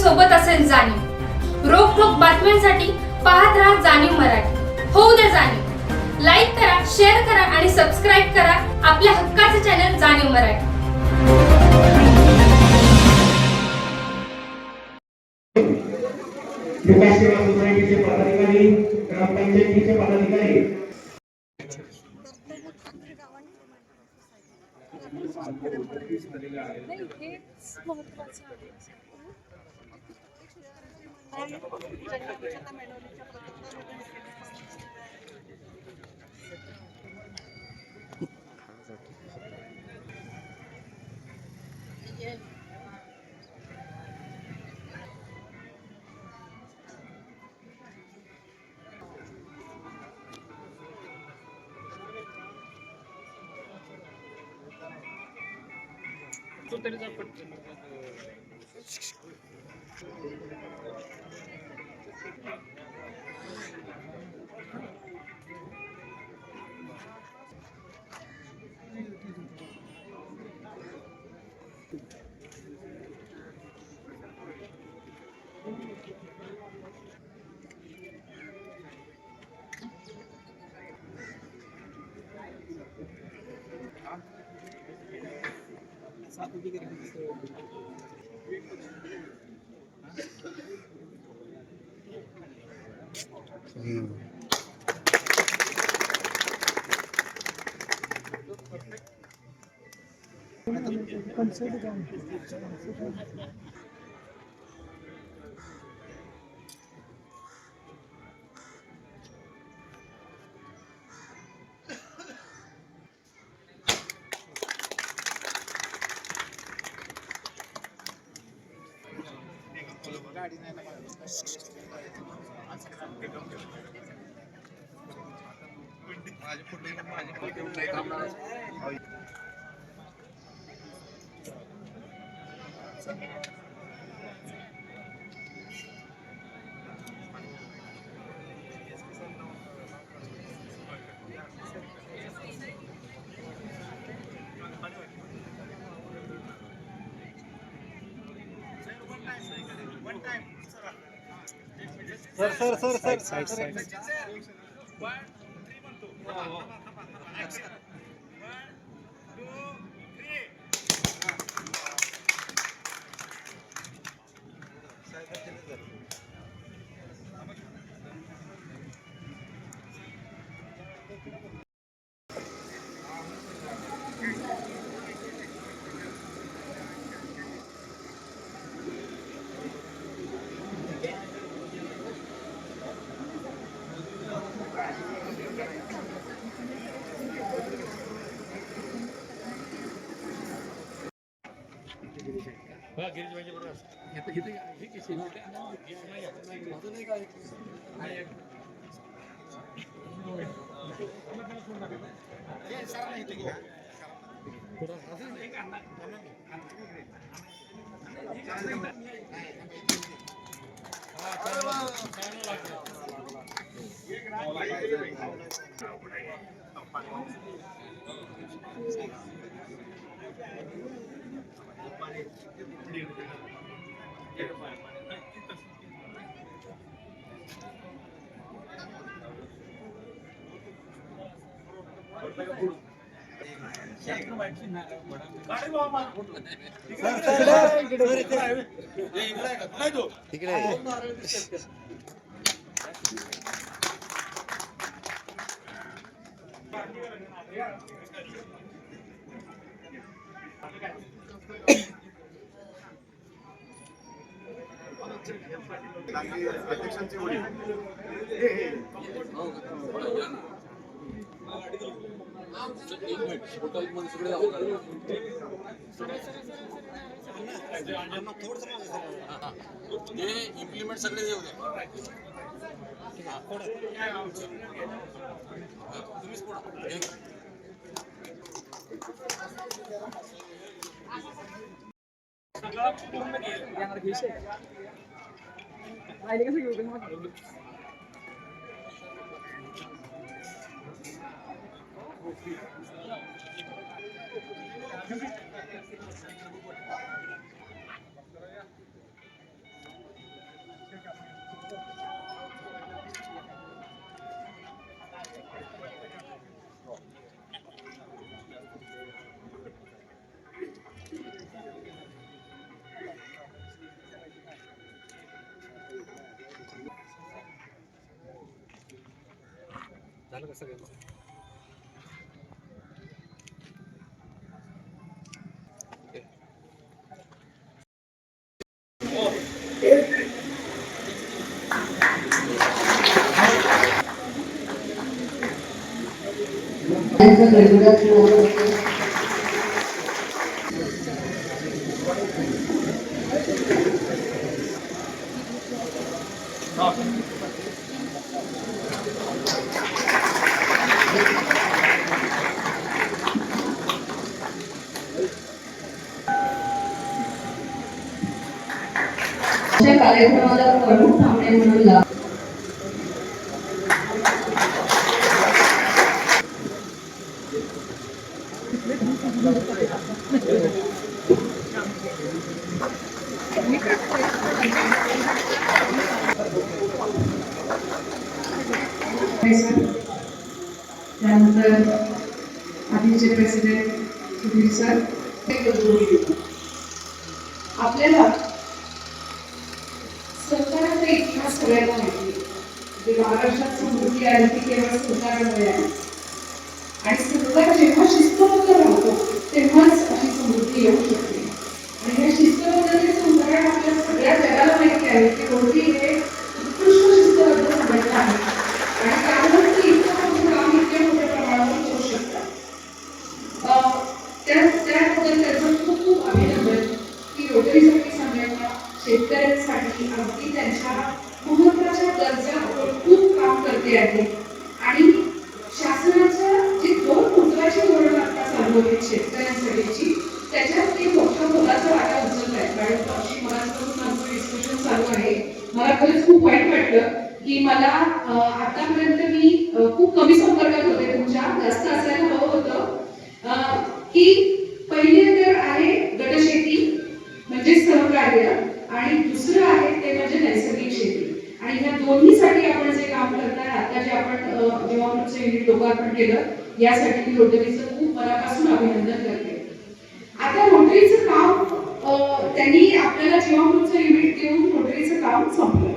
सोबत असेल जाणीव. रोखोक बातम्यांसाठी पाहत राहा जाणीव मराठी. होऊ द्या जाणीव. लाईक करा, शेअर करा आणि सबस्क्राईब करा आपल्या हक्काचे चॅनल जाणीव मराठी. विकास सेवा सोसायटीचे पदाधिकारी, ग्रामपंचायतीचे पदाधिकारी, अध्यक्षांचे वडील इम्प्लिमेंट सगळे येऊ दे. तुम्हीच कार्यक्रमाला प्रमुख पाहुणे म्हणून त्यानंतर आधीचे प्रेसिडेंट सुधीर सर आपल्याला सरकारचा इतिहास सगळ्यांना माहिती महाराष्ट्रात समृद्धी आली ती केवळ सरकारमुळे आहे आणि सरकार जेव्हा शिस्तबद्ध राहतो तेव्हाच अशी समृद्धी येऊ शकते आणि या शिस्तबद्धतेचं उदाहरण आपल्या सगळ्या जगाला माहिती आहे की कोणती हे उत्कृष्ट शिस्तबद्ध संघटना आहे आणि त्यामुळे ते इतकं मोठं काम इतक्या मोठ्या प्रमाणावर होऊ शकतात त्याबद्दल त्याचं खूप खूप अभिनंदन की रोटरीसाठी संघटना शेतकऱ्यांसाठी अगदी त्यांच्या महत्त्वाच्या गरजा खूप काम करते आहे आणि शासनाच्या जी दोन महत्त्वाची धोरणं आता चालू आहेत शेतकऱ्यांसाठीची त्याच्यात ते मोठ्या मोलाचा वाटा उचलत आहे कारण अशी मनापासून आमचं डिस्कशन चालू आहे मला खरंच खूप वाईट वाटलं की मला आतापर्यंत मी खूप कमी संपर्कात होते तुमच्या जास्त असायला हवं होतं की पहिले तर आहे गटशेती म्हणजे सहकार्य आणि दुसरं आहे ते म्हणजे नैसर्गिक शेती आणि ह्या दोन्हीसाठी आपण जे काम करताय आता जे आपण जीवामृतचं युनिट लोकार्पण केलं यासाठी मी रोटरीचं खूप मनापासून अभिनंदन करते आता रोटरीचं काम त्यांनी आपल्याला जीवामृतचं युनिट देऊन रोटरीचं काम संपलं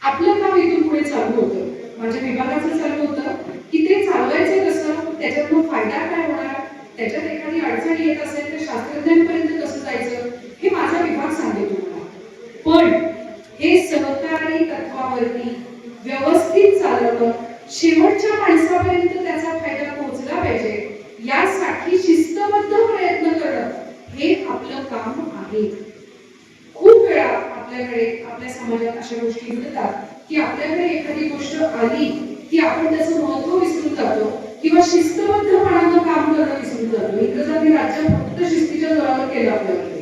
आपलं काम इथून पुढे चालू होतं माझ्या विभागाचं चालू होतं की ते चालवायचं कसं त्याच्यातून फायदा काय होणार त्याच्यात एखादी अडचण येत असेल तर शास्त्रज्ञांपर्यंत कसं जायचं हे माझा विभाग सांगेल तुम्हाला पण हे सहकारी तत्वावरती व्यवस्थित चालवणं शेवटच्या माणसापर्यंत त्याचा फायदा पोहोचला पाहिजे यासाठी शिस्तबद्ध प्रयत्न करणं हे आपलं काम आहे खूप वेळा आपल्याकडे आपल्या समाजात अशा गोष्टी घडतात की आपल्याकडे एखादी गोष्ट आली की आपण त्याचं महत्त्व विसरून जातो किंवा शिस्तबद्धपणानं काम करणं विसरून जातो इंग्रजांनी राज्य फक्त शिस्तीच्या जोरावर केलं आपल्याकडे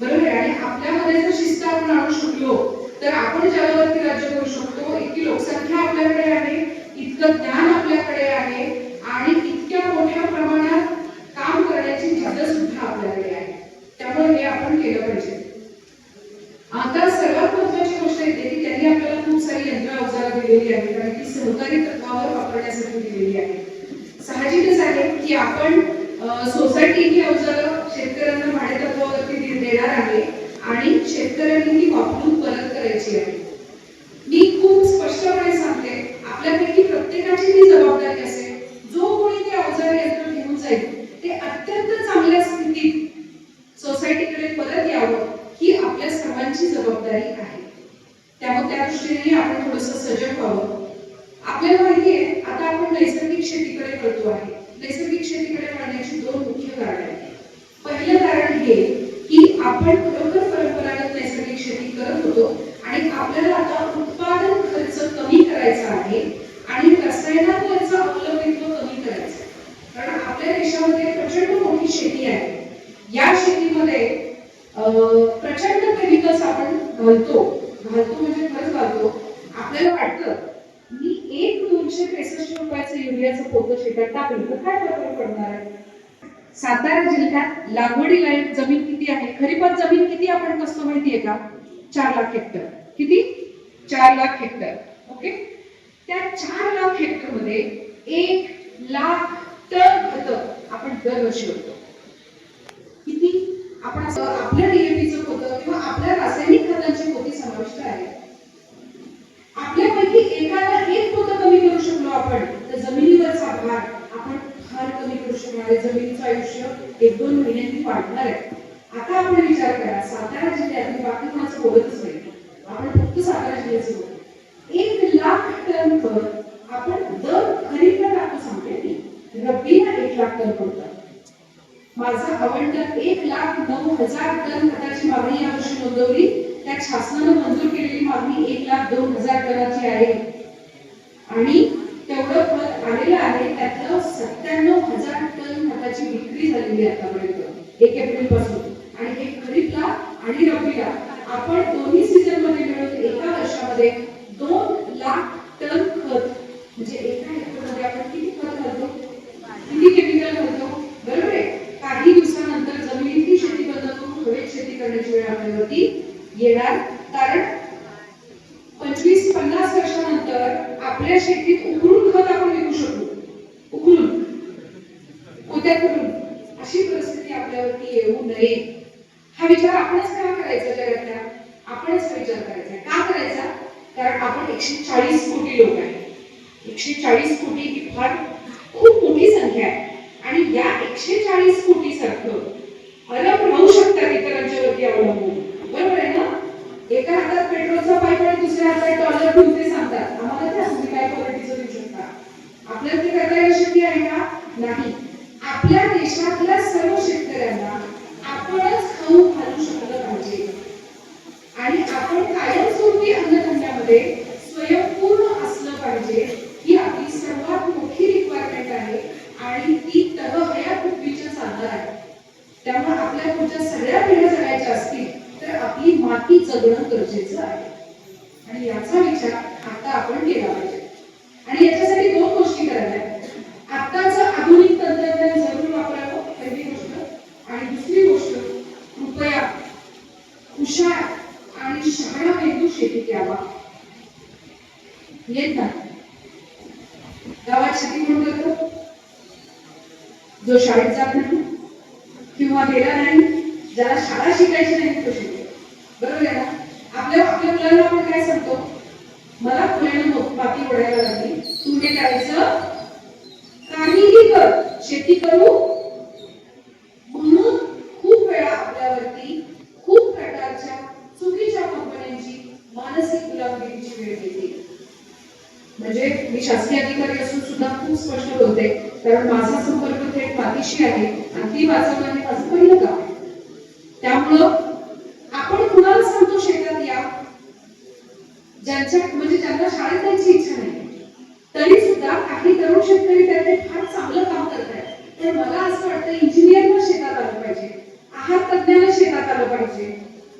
बरोबर आहे आणि आपल्यामध्ये जर शिस्त आपण आणू शकलो तर आपण जगावरती राज्य करू शकतो इतकी लोकसंख्या आपल्याकडे आहे इतकं ज्ञान आपल्याकडे आहे आणि इतक्या मोठ्या प्रमाणात काम करण्याची जिद्द सुद्धा आपल्याकडे आहे त्यामुळे हे आपण केलं पाहिजे आता सर्वात महत्त्वाची गोष्ट येते की त्यांनी आपल्याला खूप सारी यंत्र अवजारं दिलेली आहेत आणि ती सहकारी तत्वावर वापरण्यासाठी दिलेली आहे साहजिकच आहे की आपण सोसायटी ही अवजारं शेतकऱ्यांना भाडे तत्वावरती देणार आहे आणि शेतकऱ्यांनी ती वापरून परत करायची आहे मी खूप स्पष्टपणे सांगते आपल्यापैकी प्रत्येकाची ती जबाबदारी असेल जो कोणी ते अवजार यंत्र घेऊन जाईल ते अत्यंत चांगल्या स्थितीत सोसायटीकडे परत यावं ही आपल्या सर्वांची जबाबदारी आहे त्यामुळे त्या दृष्टीने आपण थोडंसं सजग व्हावं आपल्याला माहिती आहे आता आपण नैसर्गिक शेतीकडे वळतो आहे नैसर्गिक शेतीकडे वळण्याची दोन मुख्य कारणे आहेत पहिलं कारण हे की आपण खरोखर परंपरागत नैसर्गिक शेती करत होतो आणि आपल्याला आता उत्पादन खर्च कमी करायचा आहे आणि रसायनांवरचं अवलंबित्व कमी करायचं कारण आपल्या देशामध्ये प्रचंड मोठी शेती आहे या शेतीमध्ये प्रचंड केमिकल्स आपण घालतो म्हणजे खरंच घालतो आपल्याला वाटतं मी 263 रुपयाचं युरियाचं पोतं शेतात टाकलं तर काय फरक पडणार आहे सातारा जिल्ह्यात लागवडीला जमीन किती आहे खरीपात जमीन किती आपण कसं माहितीये का 4 लाख हेक्टर किती 4 लाख हेक्टर ओके त्या 4 लाख हेक्टर मध्ये 1 लाख टन खत आपण दरवर्षी होतो किती आपण आपल्या डीएपीचं होतं किंवा आपल्या रासायनिक खतांची पोती समाविष्ट आहे आपल्यापैकी एकाला 1 पोतं कमी करू शकलो आपण तर टन पडतात. माझं आवडलं 1,09,000 टन खताची मागणी यावर्षी नोंदवली. त्यात शासनानं मंजूर केलेली मागणी 1,02,000 टनाची आहे आणि तेवढं खत आलेलं आहे. त्यातलं 97,000 टन खताची विक्री झालेली आहे आतापर्यंत 1 एप्रिल पासून. आणि हे खरीपला आणि रब्बीला आपण दोन्ही सीझन मध्ये मिळून एका वर्षामध्ये 2 लाख टन खत, म्हणजे एका हेक्टरमध्ये आपण किती खत घालतो, किती केमिकल घालतो, बरोबर आहे. काही दिवसानंतर जमिनीतली शेती बंद करून हवेत शेती करण्याची वेळ आपल्यावरती येणार. कारण 25-50 वर्षानंतर आपल्या शेतीत उकरून खत आपण विकू शकतो, उकरून उद्या करून. अशी परिस्थिती आपल्यावरती येऊ नये हा विचार आपणच का करायचा जगातल्या, आपणच हा विचार करायचा. का करायचा? कारण आपण 140 कोटी लोक आहे. 140 कोटी ही फार खूप मोठी संख्या आहे आणि या 140 कोटी सारखं अरब राहू शकतात इतरांच्यावरती अवलंबून, बरोबर आहे ना. एका हातात पेट्रोलचा पाईप आणि दुसऱ्या हातात डॉलर घेऊन ते सांगतात आम्हाला त्या तुम्ही काय क्वालिटीचं देऊ शकता. आपल्याला ते करता येणं शक्य आहे का? नाही. आपल्या देशातल्या सर्व शेतकऱ्यांना आपणच खाऊ घालू शकलं पाहिजे आणि आपण कायमस्वरूपी अन्नधान्यामध्ये स्वयंपूर्ण असलं पाहिजे. ही आपली सर्वात मोठी रिक्वायरमेंट आहे आणि ती तहया पृथ्वीच्या साधना आहे. त्यामुळे आपल्या पुढच्या सगळ्या पिढ्या जगायच्या असतील तर आपली माती जगणं गरजेचं आहे आणि याचा विचार आता आपण केला पाहिजे. आणि याच्यासाठी 2 गोष्टी करायच्या. आताचं आधुनिक तंत्रज्ञान जरूर वापरावं, पहिली गोष्ट. आणि दुसरी गोष्ट, कृपया हुशार आणि शहाणा मेंदू शेतीत यावा. येत ना गावात शेती म्हणून करतो जो शाळेत जात नाही किंवा गेला नाही, ज्याला शाळा शिकायची नाही तो शिकतो, बरोबर आहे ना. आपल्या मुलांना आपण काय सांगतो, मला फुलानं माती ओढायला लागली, तू हे करायचं काहीही कर, शेती करू. म्हणून खूप वेळा आपल्यावरती खूप प्रकारच्या चुकीच्या कंपन्यांची मानसिक गुलामगिरीची वेळ येते. म्हणजे मी शासकीय अधिकारी असून सुद्धा खूप स्पष्ट बोलते, कारण माझा संपर्क थेट मातीशी आहे आणि ती वाचवणं हे माझं पहिलं काम आहे. त्यामुळं आपण कुणाला सांगतो शेतात या, ज्यांना शाळेत जायची इच्छा नाही, तरी सुद्धा काही तरुण शेतकरी त्याचे फार चांगलं काम करतात. तर मला असं वाटतं इंजिनियरला शेतात आलं पाहिजे, आहार तज्ञाला शेतात आलं पाहिजे,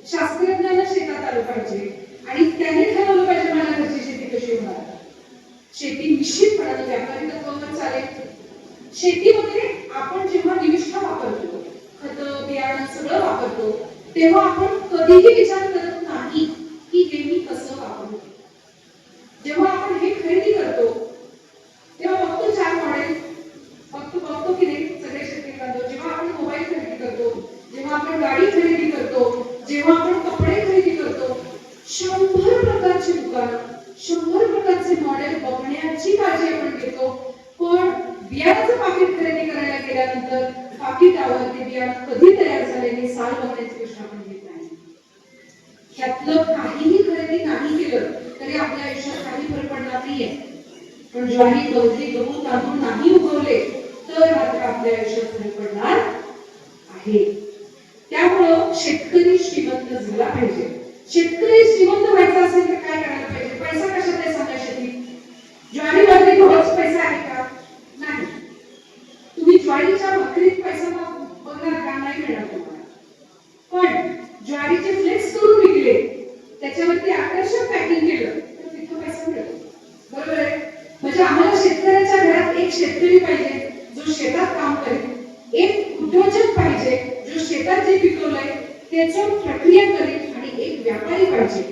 शास्त्रज्ञाला शेतात आलं पाहिजे आणि त्याने ठरवलं पाहिजे मला घरची शेती कशी होणार. शेती निश्चितपणे व्यापारी तत्वावर चालेल. शेतीमध्ये आपण जेव्हा निविष्ठा वापरतो, खतं बियाणं सगळं वापरतो, तेव्हा आपण कधीही विचार करत नाही की हे मी कसं वापरू. जेव्हा आपण हे खरेदी करतो तेव्हा बघतो 4 मॉडेल, बघतो की नाही सगळे शेतकरी बांधव. जेव्हा आपण मोबाईल खरेदी करतो, जेव्हा आपण गाडी खरेदी करतो, जेव्हा आपण कपडे खरेदी करतो, 100 प्रकारची दुकानं, 100 प्रकारचे मॉडेल बघण्याची काळजी आपण घेतो. पण बियाणाचं पाकिट खरेदी करायला गेल्यानंतर पाकिटावर ते बियाणं कधी तयार झालेले साल बघण्याची गोष्ट आपण घेत नाही. त्यातलं काहीही खरेदी नाही केलं तरी आपल्या आयुष्यात काही फरक पडणार नाहीये. पण ज्वारी, गवती, गहू, तांदूळ नाही उगवले तर मात्र आपल्या आयुष्यात फरक पडणार आहे. त्यामुळं शेतकरी श्रीमंत झाला पाहिजे. शेतकरी श्रीमंत व्हायचा असेल तर काय करायला पाहिजे? पैसा कशात आहे सांगा शेतीत? ज्वारी भाकरी गव्हाचा पैसा आहे का? नाही. तुम्ही ज्वारीच्या भाकरीत पैसा बघणार का? नाही मिळणार तुम्हाला. पण ज्वारीचे फ्लेक्स करून विकले, त्याच्यावरती आकर्षक पॅकिंग केलं तर तिथं पैसा मिळतो, बरोबर आहे. म्हणजे आम्हाला शेतकऱ्याच्या घरात एक शेतकरी पाहिजे जो शेतात काम करेल, एक उद्योजक पाहिजे जो शेतात जे पिकवलंय त्याचं प्रक्रिया करेल आणि एक व्यापारी पाहिजे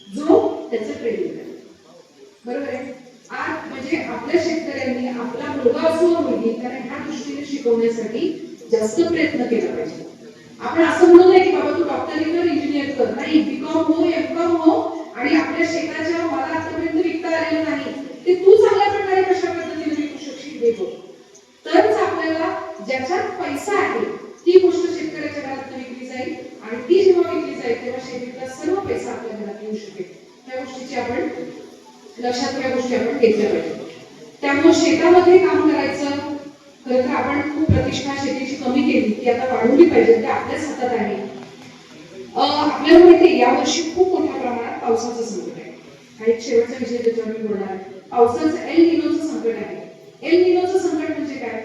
जो त्याचं ट्रेडिंग करेल, बरोबर आहे. आज म्हणजे आपल्या शेतकऱ्यांनी आपला मुलगा असो मुलगी त्याने ह्या दृष्टीने शिकवण्यासाठी जास्त प्रयत्न केला पाहिजे. आपण असं म्हणू नये की बाबा तू डॉक्टरी कर, इंजिनियर कर. नाही, बीकॉम हो, एमकॉम हो आणि आपल्या शेताच्या मला आतापर्यंत विकता आलेलं नाही ते तू चांगल्या प्रकारे कशा पद्धतीने विकू शकशील देतो, तरच आपल्याला ज्याच्यात पैसा आहे ती गोष्ट शेतकऱ्याच्या घरात विकली जाईल आणि ती जेव्हा विकली जाईल तेव्हा शेतीतला सर्व पैसा आपल्या घरात येऊ शकेल. त्या गोष्टीची आपण लक्षात, या गोष्टी आपण घेतल्या पाहिजे. त्यामुळे शेतामध्ये काम करायचं, खरं तर आपण खूप प्रतिष्ठा शेतीची कमी केली ती आता वाढवली पाहिजे, ते आपल्याच हातात आहे. आपल्याला माहिती आहे यावर्षी खूप मोठ्या प्रमाणात पावसाचं संकट आहे. हा एक शेवटचा विषय त्याच्यावर मी बोलणार आहे. पावसाचं एल निनोचं संकट आहे. एल निनोचं संकट म्हणजे काय?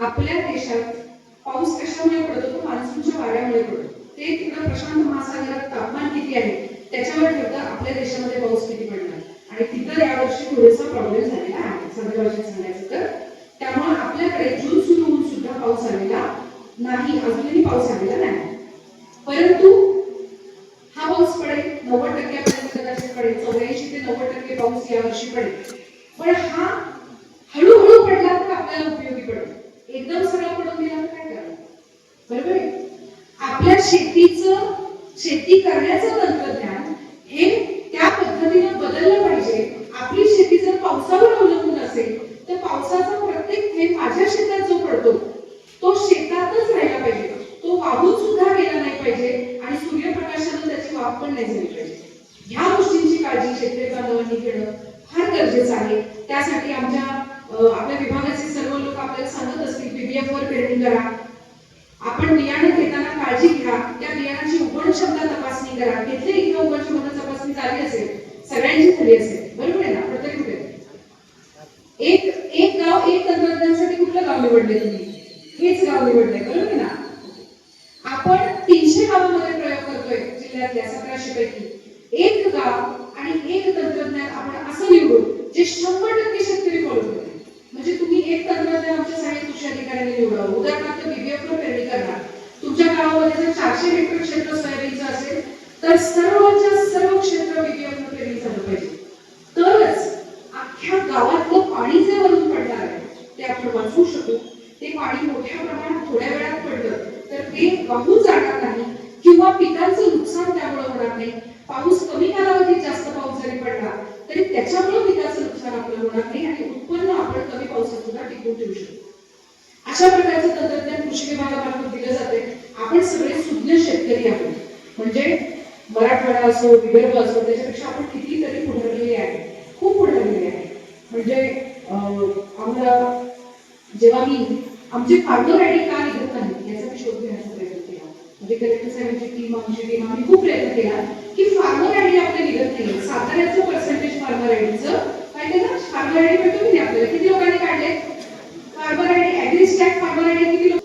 आपल्या देशात पाऊस कशामुळे पडतो? तो मान्सूनच्या वाऱ्यामुळे पडतो. ते तिकडे प्रशांत महासागरात तापमान किती आहे त्याच्यावर ठरतं आपल्या देशामध्ये पाऊस किती पडणार. आणि तिथं यावर्षी थोडासा प्रॉब्लेम झालेला आहे साध्या भाषेत सांगायचं तर. त्यामुळे आपल्याकडे जून सुरू होऊन सुद्धा पाऊस आलेला नाही, अजूनही पाऊस आलेला नाही. परंतु हा पाऊस पडेल 90% कदाचित पडेल, 84 ते 90% पाऊस यावर्षी पडेल. पण हा हळूहळू पडला तर आपल्याला उपयोगी पडेल. एकदम सरळ पडून गेला तर काय करायचं? बरोबर आहे. आपल्या शेती करण्याचं तंत्रज्ञान हे त्या पद्धतीने बदललं पाहिजे. आपली शेती जर पावसावर अवलंबून असेल तर पावसाचा प्रत्येक थेंब माझ्या शेतात जो पडतो तो शेतातच राहिला पाहिजे, तो वाहून सुद्धा गेला नाही पाहिजे आणि सूर्यप्रकाशाने त्याची वाफ पण नाही झाली पाहिजे. ह्या गोष्टींची काळजी शेतकरी बांधवांनी घेणं फार गरजेचं आहे. त्यासाठी आपल्या विभागाचे सर्व लोक आपल्याला सांगत असतील पीबीएफ वर पेरणी करा, आपण बियाणं घेताना काळजी घ्या, त्या बियाणाची उगवण क्षमता तपासणी करा. घेतले इथे उगवण क्षमता तपासणी झाली असेल, सगळ्यांची झाली असेल, बरोबर आहे ना? प्रत्येक कुठे एक गाव एक तंत्रज्ञानासाठी कुठलं गाव निवडले तुम्ही? हेच गाव निवडलंय, बरोबर आहे ना? आपण 300 गावांमध्ये प्रयोग करतोय जिल्ह्यातल्या 1700 पैकी. एक गाव आणि एक तंत्रज्ञान आपण असं निवडू जे 100% शेतकरी फॉलो करतील. म्हणजे तुम्ही एक तंत्रज्ञान आमच्या सहाय्यक कृषी अधिकाऱ्यांनी निवडावं. उदाहरणार्थ बीबीएफ वर पेरणी करणार. तुमच्या गावामध्ये जर 400 हेक्टर क्षेत्र सोयाबीनचं असेल तर सर्वच्या सर्व क्षेत्र बीबीएफ वर पेरणी झालं पाहिजे. तरच अख्ख्या गावातलं पाणी जे वरून पडणार आहे ते आपण वाचवू शकू. ते पाणी मोठ्या प्रमाणात थोड्या वेळात पडलं तर ते वाहून जाणार नाही किंवा पिकांचं नुकसान त्यामुळे होणार नाही. पाऊस कमी कालावधीत जास्त पाऊस जरी पडला तरी त्याच्यामुळे पिकाचं नुकसान आपलं होणार नाही आणि उत्पन्न आपण कमी पावसात सुद्धा टिकवून ठेवू शकतो. अशा प्रकारचं तंत्रज्ञान कृषी विभागामार्फत दिलं जाते. आपण सगळे सुज्ञ शेतकरी आहोत. म्हणजे मराठवाडा असो विदर्भ असो त्याच्यापेक्षा आपण कितीतरी पुढारलेले आहे, खूप पुढारलेले आहे. म्हणजे आम्हाला जेव्हा मी आमचे फार्मर आयडी का निघत नाही याचा मी शोध घेण्याचा प्रयत्न केला. म्हणजे कलेक्टर साहेबांची टीम आमची टीम आम्ही खूप प्रयत्न केला की फार्मर आयडी आपल्या निघत नाही. साताऱ्याचं पर्सेंटेज फार्मर आयडीचं माहिती ना? फार्मर आयडी भेटतो की आपल्याला? किती लोकांनी काढले फार्मर आयडी? ऍग्रीस्टॅट फार्मर आयडी किती लोक?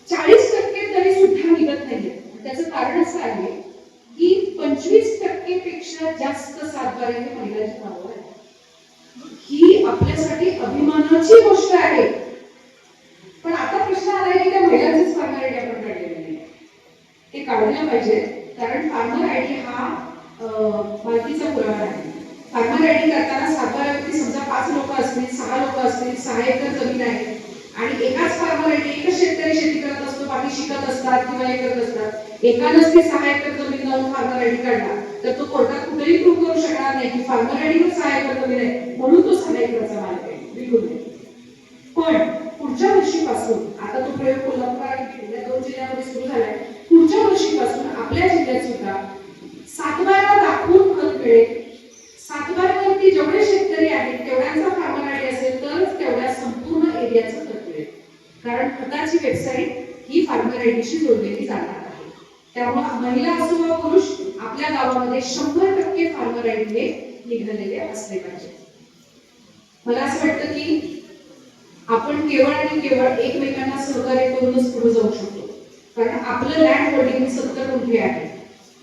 40% तरी सुद्धा निघत नाहीये. त्याचं कारण असं आहे की 25% पेक्षा जास्त सातबारे हे महिलांच्या नावावर आहे. ही आपल्यासाठी अभिमानाची गोष्ट आहे. पण आता प्रश्न आलाय की त्या महिलांचेच फार्मर आयडी आपण काढलेले नाही. ते काढलं पाहिजे कारण फार्मर आयडी हा मालकीचा पुरावा आहे. फार्मर आयडी करताना सातबाऱ्यावरती समजा 5 लोक असतील, 6 लोक असतील, 6 एकर जमीन आहे आणि एकाच फार्मर आयडी एकच शेतकरी शेती करत असतो, बाकी शिकत असतात किंवा हे करत असतात. एकानंच ते 6 एकर जमीन लावून फार्मर आयडी काढला तर तो कोर्टात कुठेही प्रूव्ह करू शकणार नाही की फार्मर आयडी 6 एकर जमीन आहे म्हणून तो 6 एकरचा मालक आहे. बिलकुल नाही. पण पुढच्या वर्षीपासून आता तो प्रयोग कोल्हापूर आणि या 2 जिल्ह्यांमध्ये सुरू झालाय. पुढच्या वर्षीपासून आपल्या जिल्ह्यात सुद्धा सातबारा दाखवून खत मिळेल. सातबाऱ्यावरती जेवढे शेतकरी आहेत तेवढ्यांचा फार्मर आयडी असेल तर तेवढ्या संपूर्ण एरियाचं खत मिळेल. कारण खताची वेबसाईट ही फार्मर आयडीशी जोडलेली जाणार आहे. त्यामुळे महिला असो वा पुरुष आपल्या गावामध्ये 100% फार्मर आयडी हे निघालेले असले पाहिजे. मला असं वाटतं की आपण केवळ आणि केवळ एकमेकांना सहकार्य करूनच पुढे जाऊ शकतो. कारण आपलं लँड होल्डिंग 70 गुंठे आहे.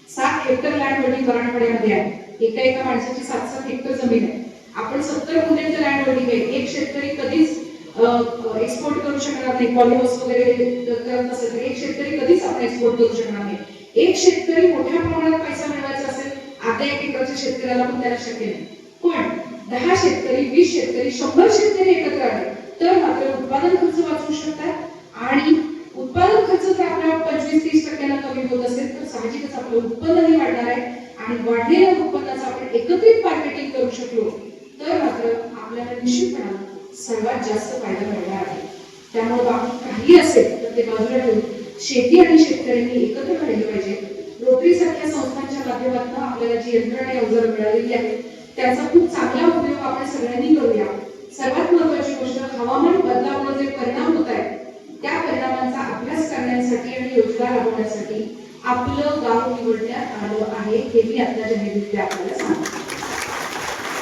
7 हेक्टर लँड होल्डिंग मराठवाड्यामध्ये आहे. एका माणसाची 7-7 हेक्टर जमीन आहे. आपण 70 गुंठ्याचं लँड होल्डिंग आहे. एक शेतकरी कधीच एक्सपोर्ट करू शकणार नाही. पॉलिहाऊस वगैरे करत नसेल तर एक शेतकरी कधीच आपण एक्सपोर्ट करू शकणार नाही. एक शेतकरी मोठ्या प्रमाणात पैसा मिळवायचा असेल आता 1 एकरच्या शेतकऱ्याला पण त्याला शक्य नाही. पण 10 शेतकरी, 20 शेतकरी, 100 शेतकरी एकत्र आले तर मात्र उत्पादन खर्च वाचवू शकतात आणि उत्पादन खर्च जर आपल्या 25-30% कमी होत असेल तर साहजिकच आपलं उत्पन्नही वाढणार आहे आणि वाढलेल्या उत्पन्नाचं आपण एकत्रित मार्केटिंग करू शकलो तर मात्र आपल्याला निश्चितपणे सर्वात जास्त फायदा मिळणार आहे. त्यामुळे बाकी काही असेल तर ते बाजूला ठेवून शेती आणि शेतकऱ्यांनी एकत्र राहिले पाहिजे. रोटरी सारख्या संस्थांच्या माध्यमातून आपल्याला जी यंत्रणा अवजारं मिळालेली आहेत त्याचा खूप चांगला उपयोग आपण सगळ्यांनी करूया. सर्वात महत्त्वाची गोष्ट, हवामान बदलामुळे जे परिणाम होत आहेत त्या परिणामांचा अभ्यास करण्यासाठी आणि योजना राबवण्यासाठी आपलं गाव निवडण्यात आलं आहे, हे मी आता जाहीररित्या आपल्याला सांगते.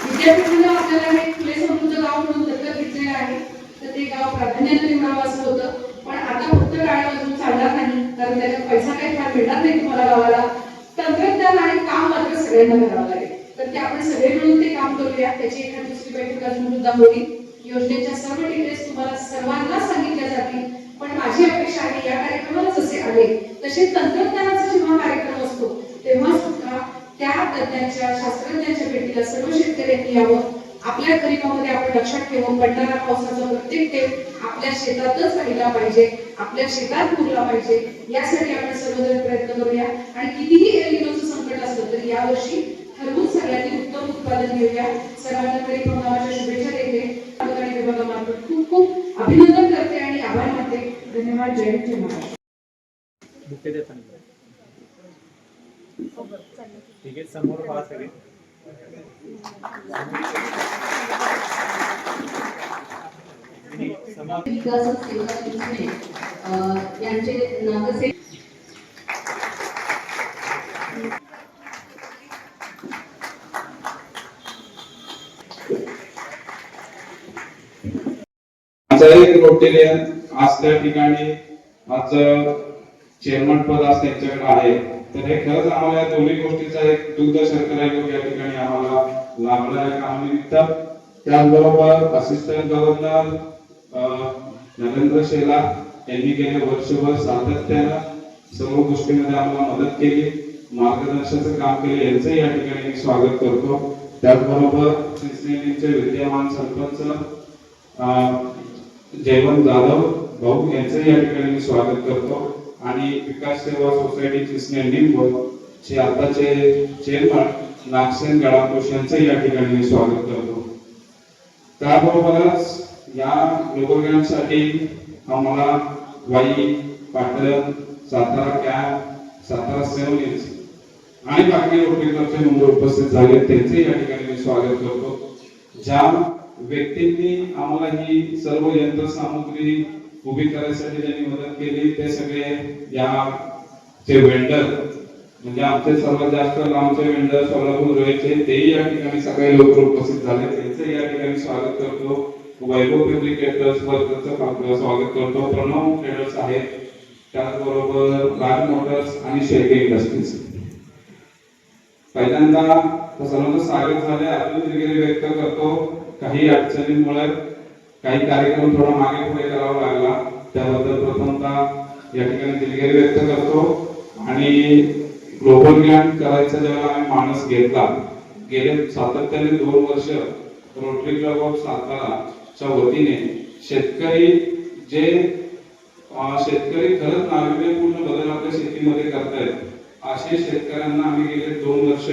विद्यापीठाला आपल्याला हे खुले समृद्ध गाव म्हणून दत्तक घेतलेलं आहे, तर ते गाव प्राधान्याने निवडावं असं होतं. पण आता फक्त गाड्या वाजवून चालणार नाही, कारण त्याच्यात पैसा काही फार मिळणार नाही तुम्हाला गावाला. तंत्रज्ञान आणि काम मात्र सगळ्यांना करावं लागेल. तर ते आपण सगळे मिळून ते काम करूया. त्याची एखादी दुसरी बैठक अजून सुद्धा होईल. योजनेच्या सर्व डिटेल्स तुम्हाला सर्वांना सांगितल्या जातील. पण माझी अपेक्षा आहे या कार्यक्रमाला जसे आले तसे तंत्रज्ञानाचा जेव्हा कार्यक्रम असतो तेव्हा सुद्धा त्या तज्ञांच्या शास्त्रज्ञांच्या भेटीला सर्व शेतकऱ्यांनी यावं. आपल्या गरीबामध्ये आपण लक्षात ठेवून पडणारा पावसाचा प्रत्येक थेंब आपल्या शेतातच राहिला पाहिजे, आपल्या शेतात मुरला पाहिजे, यासाठी आपण सर्वजण प्रयत्न करूया. आणि कितीही एलिनोचं संकट असलं तरी यावर्षी ठरवून सगळ्यांनी उत्तम उत्पादन घेऊया. सर्वांना खरीप हंगामाच्या शुभेच्छा देते. आणि विभागामार्फत खूप खूप अभिनंदन करते आणि आभार मानते. धन्यवाद. जय हिंद, जय महाराष्ट्र. ठीक आहे, समोर पहा सगळे. विकास सेवा योजने यांचे नगरसेवक एक रोटेरियन आज त्या ठिकाणी आज चेअरमन पद आज त्यांच्याकडे आहे. तर हे खरंच आम्हाला या दोन्ही गोष्टीचा एक दुग्ध शर्करा योग या ठिकाणी आम्हाला लाभला आहे कामानिमित्त. त्याचबरोबर असिस्टंट गव्हर्नर नरेंद्र शेला यांनी गेले वर्षभर सातत्यानं सर्व गोष्टींमध्ये आम्हाला मदत केली, मार्गदर्शनाचं काम केले, यांचंही या ठिकाणी मी स्वागत करतो. त्याचबरोबर सिन्सिनेटीचे विद्यमान सरपंच जयवंत जाधव भाऊ यांचंही या ठिकाणी मी स्वागत करतो. आणि विकास सेवा सोसायटी सिन्सिनेटी चे आताचे चेअरमन नागसेन गळाकोश यांचंही या ठिकाणी मी स्वागत करतो. त्याबरोबरच या लोककलांसाठी आम्हाला वाई, पाटण, सातारा कॅम्प, सातारा सेव्हन्स आणि बाकी रोटरीचे मुलं उपस्थित झाले, त्यांचे या ठिकाणी मी स्वागत करतो. ज्या व्यक्तींनी आम्हाला ही सर्व यंत्रसामुग्री उभी करायसाठी ज्यांनी मदत केली ते सगळे या चे वेंडर, म्हणजे आमचे सर्वात जास्त लांबचे वेंडर सोलापूर रोयचे, तेही या ठिकाणी सगळे लोक उपस्थित झाले, त्यांचे या ठिकाणी स्वागत करतो. वैभव फॅब्रिकेटर्स वर्करचं स्वागत करतो. प्रणव ट्रेडर्स आहेत, त्याचबरोबर राज मोटर्स आणि शेळके इंडस्ट्रीज. पहिल्यांदा सर्वांचं स्वागत झाले. अजून दिलगिरी व्यक्त करतो. काही अडचणींमुळे काही कार्यक्रम थोडा मागे पुढे करावा लागला, त्याबद्दल प्रथमतः या ठिकाणी दिलगिरी व्यक्त करतो. आणि ग्लोबल ग्रँड करायचा जेव्हा आम्ही मानस घेतला, गेले सातत्याने 2 वर्ष रोटरी क्लब ऑफ साताराच्या वतीने शेतकरी खरंच नाविन्यपूर्ण बदल आपल्या शेतीमध्ये करतायत, असे शेतकऱ्यांना आम्ही गेले 2 वर्ष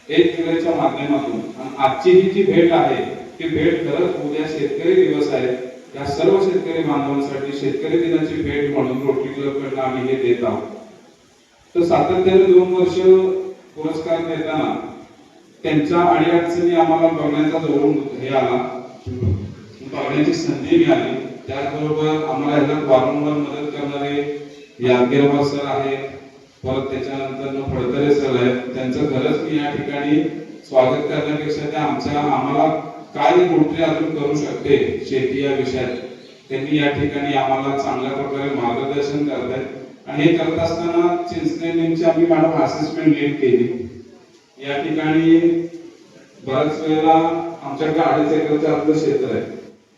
1 जुलैच्या माध्यमातून, आणि आजची ही जी भेट आहे ती भेट खरंच उद्या शेतकरी दिवस आहे, या सर्व शेतकरी बांधवांसाठी शेतकरी दिनाची भेट म्हणून रोटरी क्लब कडून आम्ही हे देत आहोत. तर सातत्याने 2 वर्ष पुरस्कार देताना त्यांच्या अडीअडचणी आम्हाला बघण्याचा जोरून हे आला, बघण्याची संधी मिळाली. त्याचबरोबर आम्हाला ह्याला वारंवार मदत करणारे यादगीरवार सर आहे, परत त्याच्यानंतर फडतरे सर आहेत, त्यांचं खरंच मी या ठिकाणी स्वागत करण्यापेक्षा त्या आम्हाला काय रोटरी अजून करू शकते शेती या विषयात, त्यांनी या ठिकाणी आम्हाला चांगल्या प्रकारे मार्गदर्शन करतायत. आणि हे करत असताना चिंचनेची आम्ही मॅडम असेसमेंट लीड केली. या ठिकाणी बऱ्याच वेळेला आमच्याकडे 2.5 एकरचं आपलं क्षेत्र आहे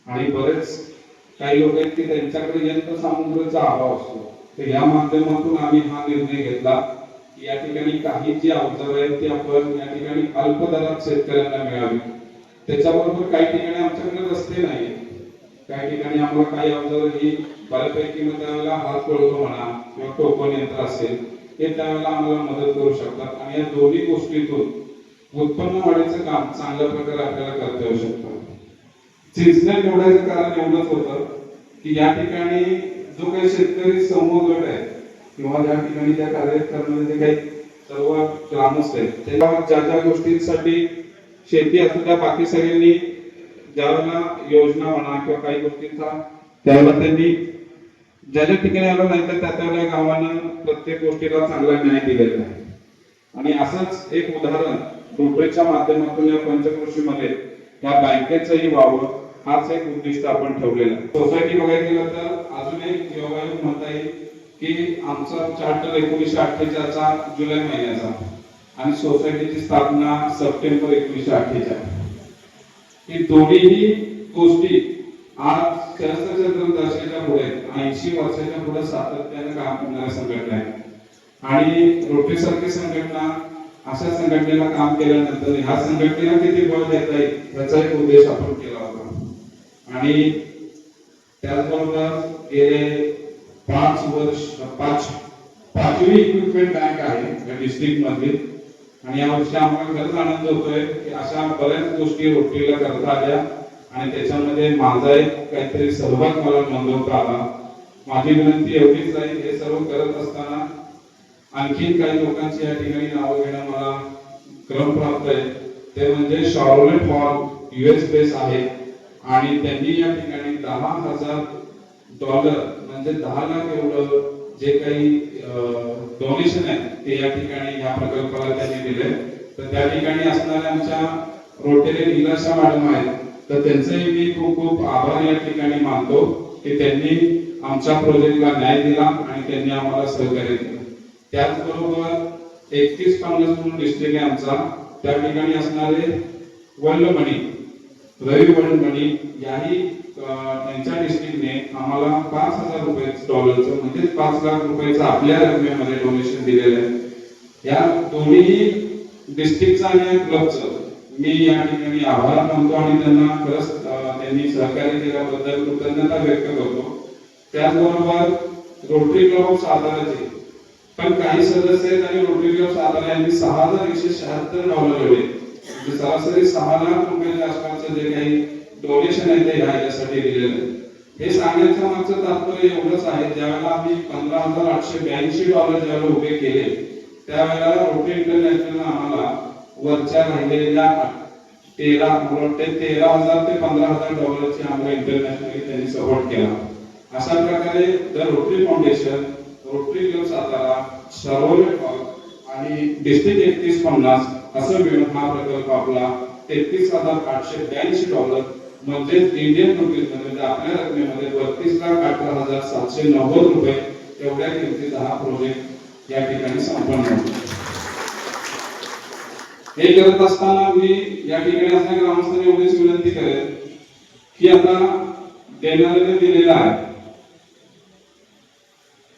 आणि बरेच काही लोक आहेत की त्यांच्याकडे यंत्रसामुग्रीचा अभाव असतो. तर या माध्यमातून आम्ही हा निर्णय घेतला की या ठिकाणी काही जी अवजार आहेत ती आपण या ठिकाणी अल्प दरात शेतकऱ्यांना मिळावी. त्याच्याबरोबर काही ठिकाणी आमच्याकडे रस्ते नाही, काही ठिकाणी आम्हाला काही अवजार ही बऱ्यापैकी त्यावेळेला हात पळतो म्हणा किंवा टोकन यंत्र असेल, हे त्यावेळेला आम्हाला मदत करू शकतात. आणि या दोन्ही गोष्टीतून उत्पन्न वाढीचं काम चांगल्या प्रकारे आपल्याला करता येऊ शकतं. चिंचणे निवडायचं कारण एवढंच होतं की या ठिकाणी जो काही शेतकरी समूह गट आहे किंवा ज्या ठिकाणी त्या कार्य करणारे जे काही सर्व ग्रामस्थ आहेत, त्याच्या ज्या ज्या गोष्टींसाठी शेती असू द्या बाकी सगळ्यांनी ज्यावेळेला योजना म्हणा किंवा काही गोष्टींचा त्यावेळेला त्यांनी ज्या ज्या ठिकाणी आलं नाही तर त्या गावानं प्रत्येक गोष्टीला चांगला न्याय दिलेला आहे. आणि असंच एक उदाहरण रोटरीच्या माध्यमातून या पंचक्रोशीमध्ये या बँकेचंही व्हावं हाच एक उद्दिष्ट आपण ठेवलेला आहे. सोसायटी बघायला गेलं तर अजून एक योगायोग म्हणता येईल की आमचा चार्टर 1948 चा जुलै महिन्याचा आणि सोसायटीची स्थापना सप्टेंबर 1948. ही दोन्ही गोष्टी आज सहस्त्र वर्षाच्या पुढे 80 वर्षाच्या पुढे सातत्याने काम करणाऱ्या संघटना आहेत. आणि रोटरी सारखी संघटना अशा संघटनेला काम केल्यानंतर ह्या संघटनेला किती बळ देता येईल याचा एक उद्देश आपण केला होता. आणि त्याचबरोबर गेले 5 वर्ष पाचवी इक्विपमेंट बँक आहे या डिस्ट्रिक्ट मध्ये. आणि यावर्षी आम्हाला खरंच आनंद होतोय की अशा बऱ्याच गोष्टी रोटरीला करता आल्या आणि त्याच्यामध्ये माझा एक काहीतरी सहभाग मला नोंदवता आला. माझी विनंती एवढीच आहे, हे सर्व करत असताना आणखी काही लोकांची या ठिकाणी नावं घेणं मला क्रम प्राप्त आहे. ते म्हणजे शॉर्लेट हॉल US बेस आहे आणि त्यांनी या ठिकाणी $10,000 म्हणजे 10 लाख एवढं जे काही डोनेशन आहे ते या ठिकाणी या प्रकल्पाला त्यांनी दिले. तर त्या ठिकाणी असणाऱ्या आमच्या रोटरी नीलाशा मॅडम आहेत तर त्यांचेही मी खूप खूप आभार या ठिकाणी मानतो की त्यांनी आमच्या प्रोजेक्टला न्याय दिला आणि त्यांनी आम्हाला सहकार्य केलं. त्याचबरोबर 3150 म्हणून डिस्ट्रिक्ट आहे आमचा, त्या ठिकाणी असणारे वल्लमणी रवी वल्लमणी याही यांच्या डिस्ट्रिक्टने आम्हाला $5,000 म्हणजे 5 लाख रुपयाचं आपल्या रकमेमध्ये डोनेशन दिलेलं आहे. या दोन्ही डिस्ट्रिक्टचा आणि क्लबचं मी या ठिकाणी आभार मानतो आणि त्यांना खरंच त्यांनी सहकार्य केल्याबद्दल कृतज्ञता व्यक्त करतो. त्याचबरोबर रोटरी क्लब ऑफ साताराचे पण काही सदस्य आहेत आणि रोटरी क्लब सातारा यांनी $6,176 दिले. म्हणजे सरासरी 6 लाख रुपयाच्या आसपासचं जे काही डोनेशन आहे ते ह्यासाठी दिलेलं आहे. हे सांगण्याचं मागचं तात्पर्य एवढंच आहे, ज्यावेळेला आम्ही $15,882 ज्यावेळेला उभे केले त्यावेळेला रोटरी इंटरनॅशनल आम्हाला वरच्या राहिलेल्या 13,000 ते $15,000 ची आम्हाला इंटरनॅशनली त्यांनी सपोर्ट केला. अशा प्रकारे the rotary foundation, rotary club Satara, Charlotte hall आणि डिस्ट्रिक्ट 3150 असं मिळून हा प्रकल्प आपला $33,882 म्हणजे इंडियन रुपीज म्हणजे आपल्या रकमेमध्ये 32,18,790 रुपये एवढ्या किमतीचा हा प्रोजेक्ट या ठिकाणी संपन्न होतो. हे करत असताना मी या ठिकाणी असणाऱ्या ग्रामस्थांनी एवढीच विनंती करेन की आता देणाऱ्याने दिलेला आहे